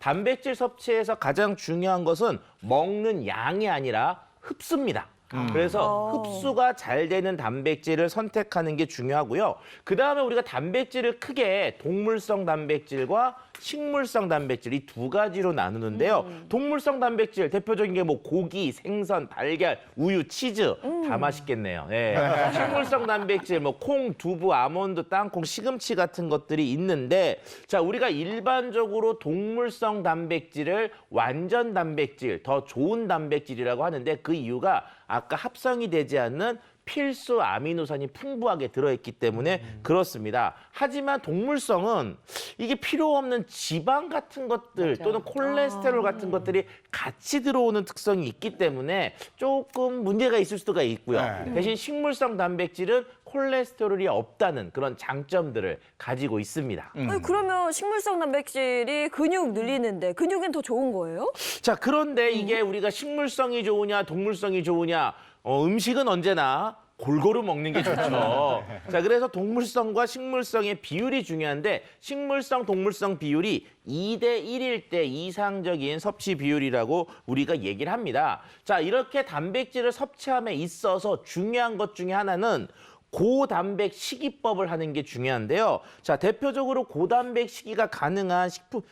단백질 섭취에서 가장 중요한 것은 먹는 양이 아니라 흡수입니다. 그래서 흡수가 잘 되는 단백질을 선택하는 게 중요하고요. 그다음에 우리가 단백질을 크게 동물성 단백질과 식물성 단백질 이 두 가지로 나누는데요. 동물성 단백질 대표적인 게 뭐 고기, 생선, 달걀, 우유, 치즈 다 맛있겠네요. 예. 식물성 단백질 뭐 콩, 두부, 아몬드, 땅콩, 시금치 같은 것들이 있는데 자, 우리가 일반적으로 동물성 단백질을 완전 단백질, 더 좋은 단백질이라고 하는데 그 이유가 아까 합성이 되지 않는 필수 아미노산이 풍부하게 들어있기 때문에 그렇습니다. 하지만 동물성은 이게 필요 없는 지방 같은 것들 또는 콜레스테롤 같은 것들이 같이 들어오는 특성이 있기 때문에 조금 문제가 있을 수가 있고요. 대신 식물성 단백질은 콜레스테롤이 없다는 그런 장점들을 가지고 있습니다. 아니, 그러면 식물성 단백질이 근육 늘리는데 근육엔 더 좋은 거예요? 자, 그런데 이게 우리가 식물성이 좋으냐 동물성이 좋으냐 음식은 언제나 골고루 먹는 게 좋죠. 자, 그래서 동물성과 식물성의 비율이 중요한데 식물성, 동물성 비율이 2대 1일 때 이상적인 섭취 비율이라고 우리가 얘기를 합니다. 자, 이렇게 단백질을 섭취함에 있어서 중요한 것 중에 하나는 고단백 식이법을 하는 게 중요한데요. 자, 대표적으로 고단백 식이가 가능한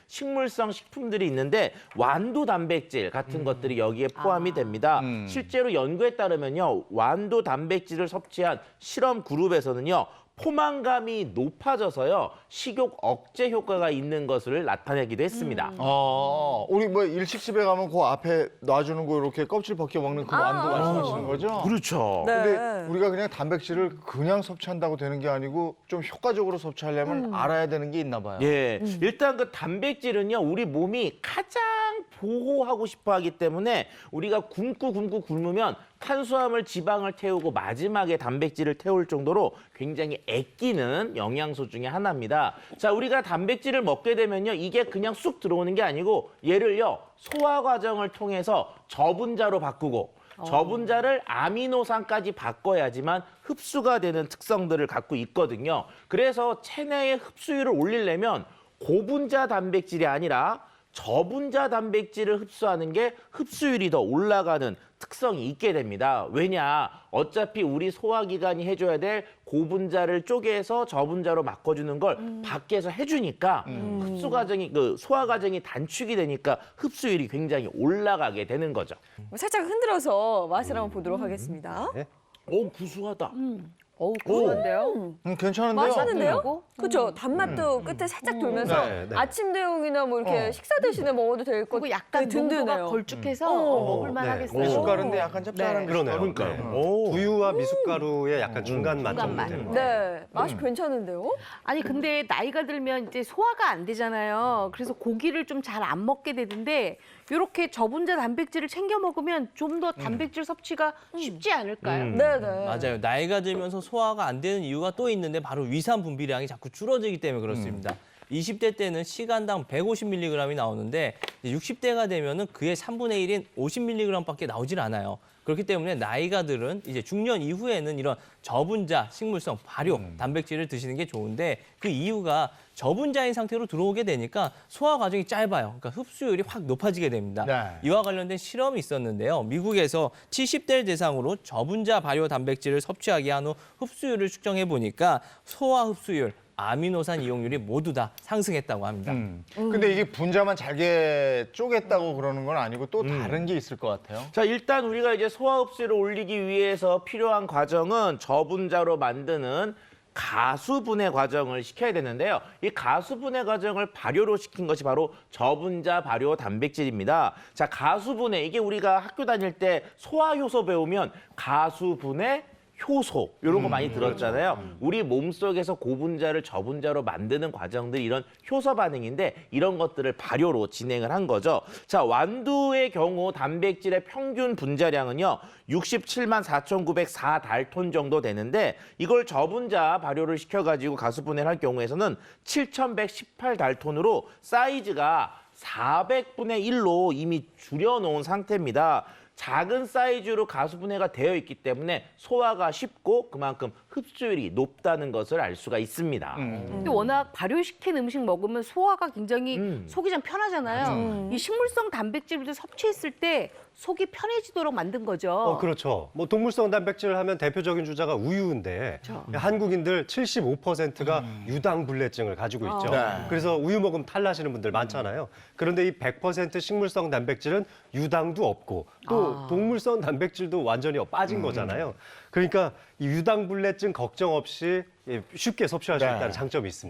식물성 식품들이 있는데 완두 단백질 같은 것들이 여기에 포함이 됩니다. 실제로 연구에 따르면요, 완두 단백질을 섭취한 실험 그룹에서는요, 포만감이 높아져서요, 식욕 억제 효과가 있는 것을 나타내기도 했습니다. 우리 뭐 일식집에 가면 그 앞에 놔주는 거 이렇게 껍질 벗겨 먹는 그 만두 말씀하시는 거죠? 그렇죠. 네. 근데 우리가 그냥 단백질을 그냥 섭취한다고 되는 게 아니고 좀 효과적으로 섭취하려면 알아야 되는 게 있나 봐요. 예, 일단 그 단백질은요, 우리 몸이 가장 보호하고 싶어 하기 때문에 우리가 굶고 굶으면 탄수화물, 지방을 태우고 마지막에 단백질을 태울 정도로 굉장히 아끼는 영양소 중에 하나입니다. 자, 우리가 단백질을 먹게 되면요, 이게 그냥 쑥 들어오는 게 아니고 얘를요, 소화 과정을 통해서 저분자로 바꾸고 저분자를 아미노산까지 바꿔야지만 흡수가 되는 특성들을 갖고 있거든요. 그래서 체내의 흡수율을 올리려면 고분자 단백질이 아니라 저분자 단백질을 흡수하는 게 흡수율이 더 올라가는 특성이 있게 됩니다. 왜냐? 어차피 우리 소화기관이 해줘야 될 고분자를 쪼개서 저분자로 바꿔주는 걸 밖에서 해주니까 흡수 과정이 소화 과정이 단축이 되니까 흡수율이 굉장히 올라가게 되는 거죠. 살짝 흔들어서 맛을 한번 보도록 하겠습니다. 오, 구수하다. 그런데요? 괜찮은데요? 맛있는데요? 그렇죠. 단맛도 끝에 살짝 돌면서 네. 아침 대용이나 뭐 이렇게 식사 대신에 먹어도 될 것. 그리고 약간 농도가 든든해요. 걸쭉해서 먹을만 네. 하겠어요. 미숫가루인데 약간 짭짤한 게 그러네요. 그러니까요. 네. 오. 두유와 미숫가루의 약간 중간 맛 중간 정도 맛. 되는 거. 네, 맛이 괜찮은데요? 아니 근데 나이가 들면 이제 소화가 안 되잖아요. 그래서 고기를 좀 잘 안 먹게 되는데 이렇게 저분자 단백질을 챙겨 먹으면 좀 더 단백질 섭취가 쉽지 않을까요? 네, 네. 맞아요. 나이가 들면서 소화가 안 되는 이유가 또 있는데 바로 위산 분비량이 자꾸 줄어들기 때문에 그렇습니다. 20대 때는 시간당 150mg이 나오는데 60대가 되면은 그의 3분의 1인 50mg밖에 나오질 않아요. 그렇기 때문에 나이가 들은 이제 중년 이후에는 이런 저분자, 식물성, 발효 단백질을 드시는 게 좋은데 그 이유가 저분자인 상태로 들어오게 되니까 소화 과정이 짧아요. 그러니까 흡수율이 확 높아지게 됩니다. 네. 이와 관련된 실험이 있었는데요. 미국에서 70대를 대상으로 저분자 발효 단백질을 섭취하게 한 후 흡수율을 측정해 보니까 소화 흡수율, 아미노산 이용률이 모두 다 상승했다고 합니다. 근데 이게 분자만 잘게 쪼갰다고 그러는 건 아니고 또 다른 게 있을 것 같아요. 자, 일단 우리가 이제 소화 흡수를 올리기 위해서 필요한 과정은 저분자로 만드는 가수분해 과정을 시켜야 되는데요. 이 가수분해 과정을 발효로 시킨 것이 바로 저분자 발효 단백질입니다. 자, 가수분해, 이게 우리가 학교 다닐 때 소화효소 배우면 가수분해 효소 이런 거 많이 들었잖아요. 우리 몸속에서 고분자를 저분자로 만드는 과정들이 이런 효소 반응인데 이런 것들을 발효로 진행을 한 거죠. 자, 완두의 경우 단백질의 평균 분자량은요 67만 4,904 달톤 정도 되는데 이걸 저분자 발효를 시켜가지고 가수분해를 할 경우에서는 7,118 달톤으로 사이즈가 400분의 1로 이미 줄여놓은 상태입니다. 작은 사이즈로 가수분해가 되어 있기 때문에 소화가 쉽고 그만큼 흡수율이 높다는 것을 알 수가 있습니다. 근데 워낙 발효시킨 음식 먹으면 소화가 굉장히 속이 좀 편하잖아요. 이 식물성 단백질을 섭취했을 때 속이 편해지도록 만든 거죠. 그렇죠. 뭐 동물성 단백질 하면 대표적인 주자가 우유인데 한국인들 75%가 유당불내증을 가지고 있죠. 그래서 우유 먹으면 탈나시는 분들 많잖아요. 그런데 이 100% 식물성 단백질은 유당도 없고 또 동물성 단백질도 완전히 빠진 거잖아요. 그러니까 이 유당불내증 걱정 없이 쉽게 섭취할 수 있다는 장점이 있습니다.